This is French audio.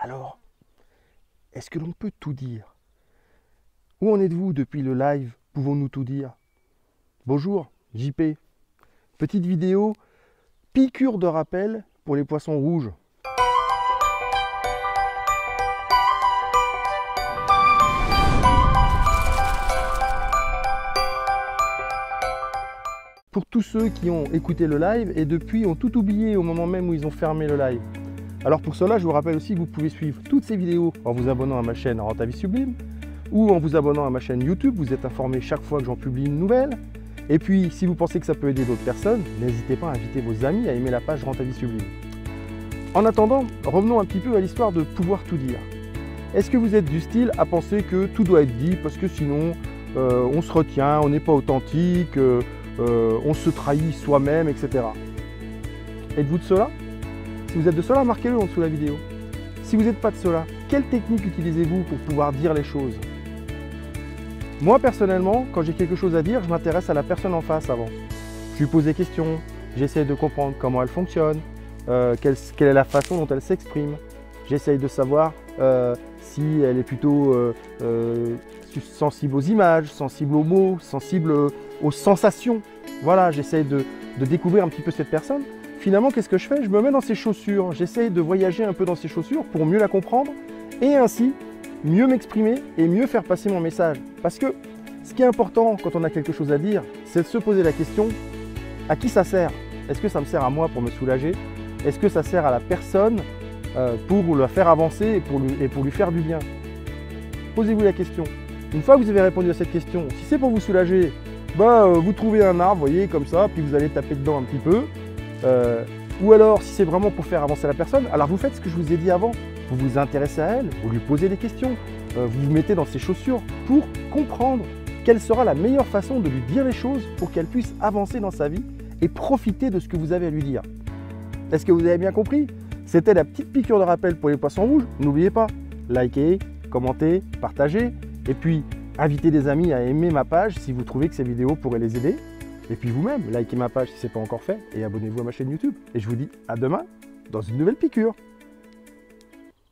Alors, est-ce que l'on peut tout dire? Où en êtes-vous depuis le live? Pouvons-nous tout dire? Bonjour, JP. Petite vidéo, piqûre de rappel pour les poissons rouges. Pour tous ceux qui ont écouté le live et depuis ont tout oublié au moment même où ils ont fermé le live. Alors pour cela, je vous rappelle aussi que vous pouvez suivre toutes ces vidéos en vous abonnant à ma chaîne Rends ta vie sublime ou en vous abonnant à ma chaîne YouTube. Vous êtes informé chaque fois que j'en publie une nouvelle. Et puis, si vous pensez que ça peut aider d'autres personnes, n'hésitez pas à inviter vos amis à aimer la page Rends ta vie sublime. En attendant, revenons un petit peu à l'histoire de pouvoir tout dire. Est-ce que vous êtes du style à penser que tout doit être dit parce que sinon on se retient, on n'est pas authentique, on se trahit soi-même, etc. Êtes-vous de cela? Si vous êtes de cela, marquez-le en dessous de la vidéo. Si vous n'êtes pas de cela, quelle technique utilisez-vous pour pouvoir dire les choses? Moi, personnellement, quand j'ai quelque chose à dire, je m'intéresse à la personne en face avant. Je lui pose des questions, j'essaie de comprendre comment elle fonctionne, quelle est la façon dont elle s'exprime. J'essaye de savoir si elle est plutôt sensible aux images, sensible aux mots, sensible aux sensations. Voilà, j'essaye de découvrir un petit peu cette personne. Finalement, qu'est-ce que je fais? Je me mets dans ses chaussures, j'essaye de voyager un peu dans ses chaussures pour mieux la comprendre et ainsi mieux m'exprimer et mieux faire passer mon message. Parce que ce qui est important quand on a quelque chose à dire, c'est de se poser la question, à qui ça sert? Est-ce que ça me sert à moi pour me soulager? Est-ce que ça sert à la personne pour la faire avancer et pour lui faire du bien? Posez-vous la question. Une fois que vous avez répondu à cette question, si c'est pour vous soulager, vous trouvez un arbre, voyez, comme ça, puis vous allez taper dedans un petit peu. Ou alors, si c'est vraiment pour faire avancer la personne, alors vous faites ce que je vous ai dit avant. Vous vous intéressez à elle, vous lui posez des questions, vous vous mettez dans ses chaussures pour comprendre quelle sera la meilleure façon de lui dire les choses pour qu'elle puisse avancer dans sa vie et profiter de ce que vous avez à lui dire. Est-ce que vous avez bien compris? C'était la petite piqûre de rappel pour les poissons rouges. N'oubliez pas, likez, commentez, partagez et puis invitez des amis à aimer ma page si vous trouvez que ces vidéos pourraient les aider. Et puis vous-même, likez ma page si ce n'est pas encore fait et abonnez-vous à ma chaîne YouTube. Et je vous dis à demain dans une nouvelle piqûre.